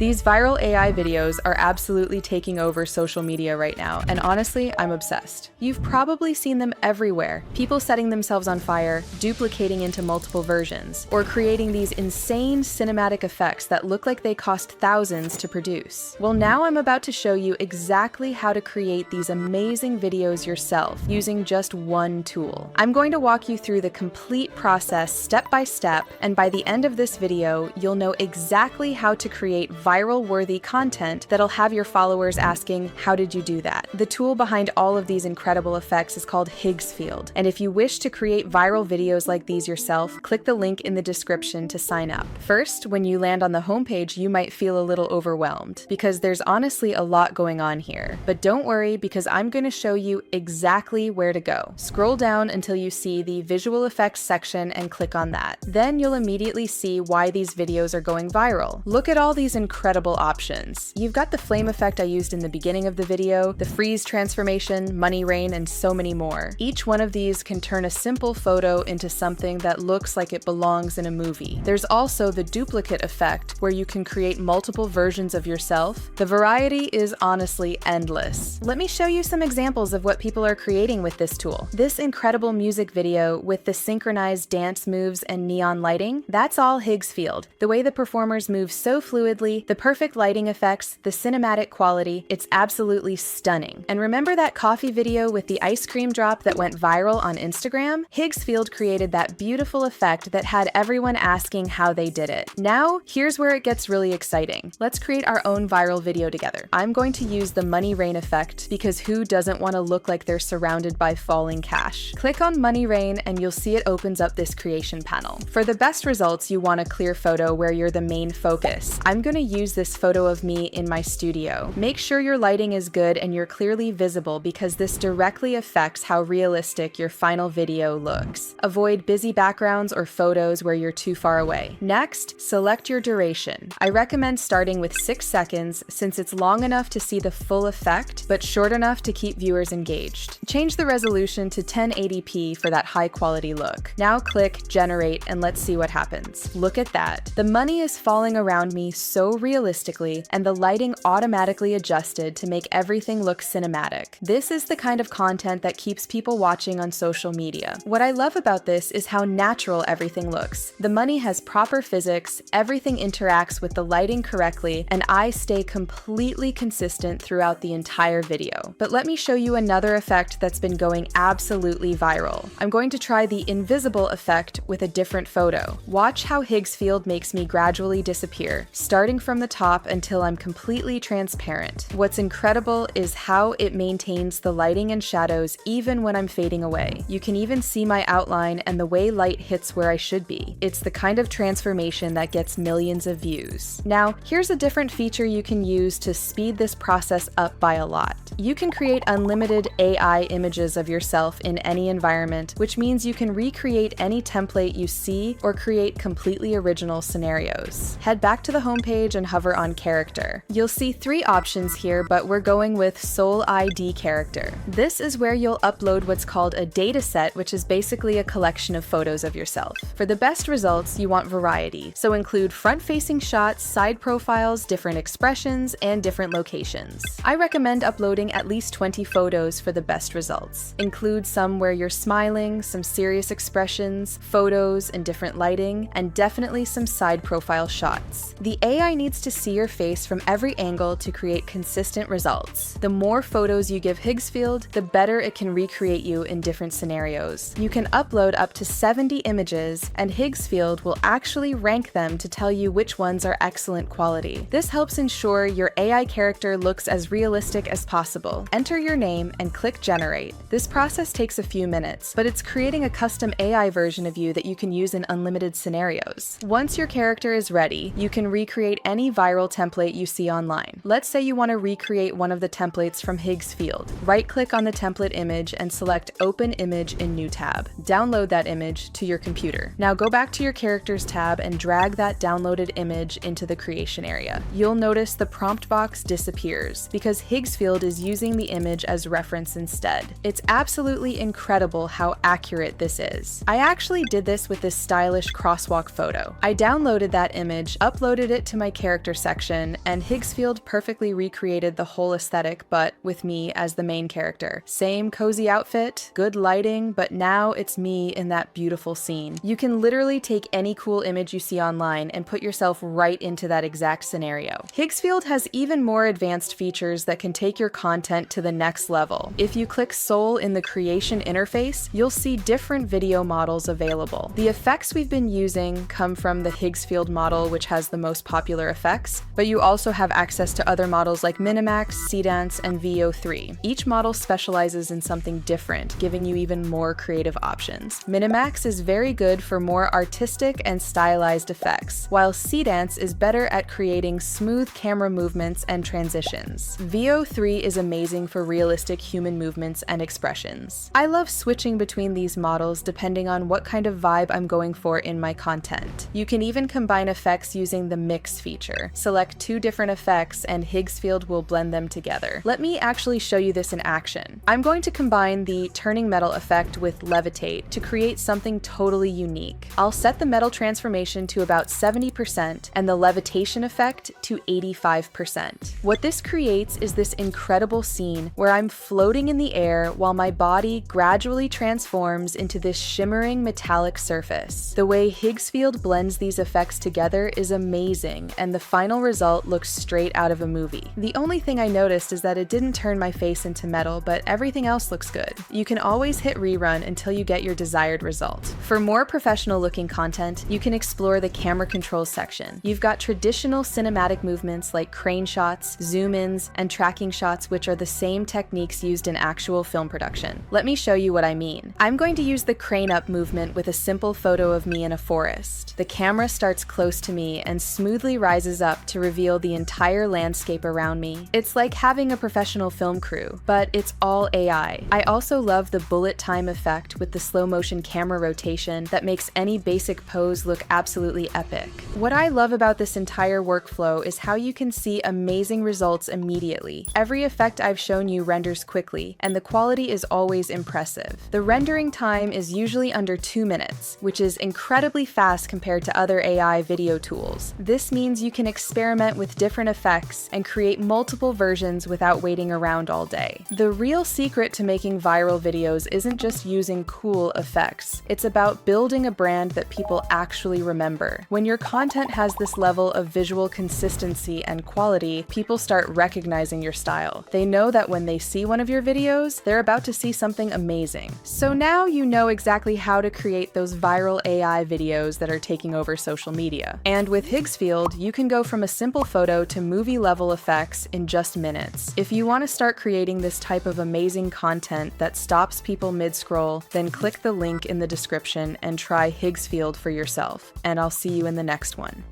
These viral AI videos are absolutely taking over social media right now, and honestly, I'm obsessed. You've probably seen them everywhere. People setting themselves on fire, duplicating into multiple versions, or creating these insane cinematic effects that look like they cost thousands to produce. Well, now I'm about to show you exactly how to create these amazing videos yourself using just one tool. I'm going to walk you through the complete process step by step, and by the end of this video, you'll know exactly how to create viral-worthy content that'll have your followers asking, how did you do that? The tool behind all of these incredible effects is called Higgsfield, and if you wish to create viral videos like these yourself, click the link in the description to sign up. First, when you land on the homepage, you might feel a little overwhelmed, because there's honestly a lot going on here. But don't worry, because I'm going to show you exactly where to go. Scroll down until you see the visual effects section and click on that. Then you'll immediately see why these videos are going viral. Look at all these incredible options. You've got the flame effect I used in the beginning of the video, the freeze transformation, money rain, and so many more. Each one of these can turn a simple photo into something that looks like it belongs in a movie. There's also the duplicate effect, where you can create multiple versions of yourself. The variety is honestly endless. Let me show you some examples of what people are creating with this tool. This incredible music video with the synchronized dance moves and neon lighting, that's all Higgsfield. The way the performers move so fluidly, the perfect lighting effects, the cinematic quality, it's absolutely stunning. And remember that coffee video with the ice cream drop that went viral on Instagram? Higgsfield created that beautiful effect that had everyone asking how they did it. Now, here's where it gets really exciting. Let's create our own viral video together. I'm going to use the money rain effect because who doesn't want to look like they're surrounded by falling cash? Click on money rain and you'll see it opens up this creation panel. For the best results, you want a clear photo where you're the main focus. I'm going to use this photo of me in my studio. Make sure your lighting is good and you're clearly visible because this directly affects how realistic your final video looks. Avoid busy backgrounds or photos where you're too far away. Next, select your duration. I recommend starting with 6 seconds since it's long enough to see the full effect, but short enough to keep viewers engaged. Change the resolution to 1080p for that high quality look. Now click generate and let's see what happens. Look at that. The money is falling around me so realistically and the lighting automatically adjusted to make everything look cinematic. This is the kind of content that keeps people watching on social media. What I love about this is how natural everything looks. The money has proper physics, everything interacts with the lighting correctly, and I stay completely consistent throughout the entire video. But let me show you another effect that's been going absolutely viral. I'm going to try the invisible effect with a different photo. Watch how Higgsfield makes me gradually disappear, starting from the top until I'm completely transparent. What's incredible is how it maintains the lighting and shadows even when I'm fading away. You can even see my outline and the way light hits where I should be. It's the kind of transformation that gets millions of views. Now, here's a different feature you can use to speed this process up by a lot. You can create unlimited AI images of yourself in any environment, which means you can recreate any template you see or create completely original scenarios. Head back to the homepage and hover on character. You'll see 3 options here, but we're going with Soul ID character. This is where you'll upload what's called a dataset, which is basically a collection of photos of yourself. For the best results, you want variety, so include front-facing shots, side profiles, different expressions, and different locations. I recommend uploading at least 20 photos for the best results. Include some where you're smiling, some serious expressions, photos in different lighting, and definitely some side profile shots. The AI needs to see your face from every angle to create consistent results. The more photos you give Higgsfield, the better it can recreate you in different scenarios. You can upload up to 70 images, and Higgsfield will actually rank them to tell you which ones are excellent quality. This helps ensure your AI character looks as realistic as possible. Enter your name and click generate. This process takes a few minutes, but it's creating a custom AI version of you that you can use in unlimited scenarios. Once your character is ready, you can recreate any viral template you see online. Let's say you want to recreate one of the templates from Higgsfield. Right-click on the template image and select Open Image in New tab. Download that image to your computer. Now go back to your Characters tab and drag that downloaded image into the creation area. You'll notice the prompt box disappears because Higgsfield is using the image as reference instead. It's absolutely incredible how accurate this is. I actually did this with this stylish crosswalk photo. I downloaded that image, uploaded it to my character character section, and Higgsfield perfectly recreated the whole aesthetic, but with me as the main character. Same cozy outfit, good lighting, but now it's me in that beautiful scene. You can literally take any cool image you see online and put yourself right into that exact scenario. Higgsfield has even more advanced features that can take your content to the next level. If you click Soul in the creation interface, you'll see different video models available. The effects we've been using come from the Higgsfield model, which has the most popular effects, but you also have access to other models like Minimax, Seedance, and VO3. Each model specializes in something different, giving you even more creative options. Minimax is very good for more artistic and stylized effects, while Seedance is better at creating smooth camera movements and transitions. VO3 is amazing for realistic human movements and expressions. I love switching between these models depending on what kind of vibe I'm going for in my content. You can even combine effects using the Mix feature. Select 2 different effects and Higgsfield will blend them together. Let me actually show you this in action. I'm going to combine the Turning Metal effect with Levitate to create something totally unique. I'll set the metal transformation to about 70% and the levitation effect to 85%. What this creates is this incredible scene where I'm floating in the air while my body gradually transforms into this shimmering metallic surface. The way Higgsfield blends these effects together is amazing, and the final result looks straight out of a movie. The only thing I noticed is that it didn't turn my face into metal, but everything else looks good. You can always hit rerun until you get your desired result. For more professional looking content, you can explore the camera controls section. You've got traditional cinematic movements like crane shots, zoom-ins, and tracking shots, which are the same techniques used in actual film production. Let me show you what I mean. I'm going to use the crane up movement with a simple photo of me in a forest. The camera starts close to me and smoothly rises up to reveal the entire landscape around me. It's like having a professional film crew, but it's all AI. I also love the bullet time effect with the slow motion camera rotation that makes any basic pose look absolutely epic. What I love about this entire workflow is how you can see amazing results immediately. Every effect I've shown you renders quickly, and the quality is always impressive. The rendering time is usually under 2 minutes, which is incredibly fast compared to other AI video tools. This means you can experiment with different effects and create multiple versions without waiting around all day. The real secret to making viral videos isn't just using cool effects. It's about building a brand that people actually remember. When your content has this level of visual consistency and quality, people start recognizing your style. They know that when they see one of your videos, they're about to see something amazing. So now you know exactly how to create those viral AI videos that are taking over social media. And with Higgsfield, you can go from a simple photo to movie-level effects in just minutes. If you want to start creating this type of amazing content that stops people mid-scroll, then click the link in the description and try Higgsfield for yourself. And I'll see you in the next one.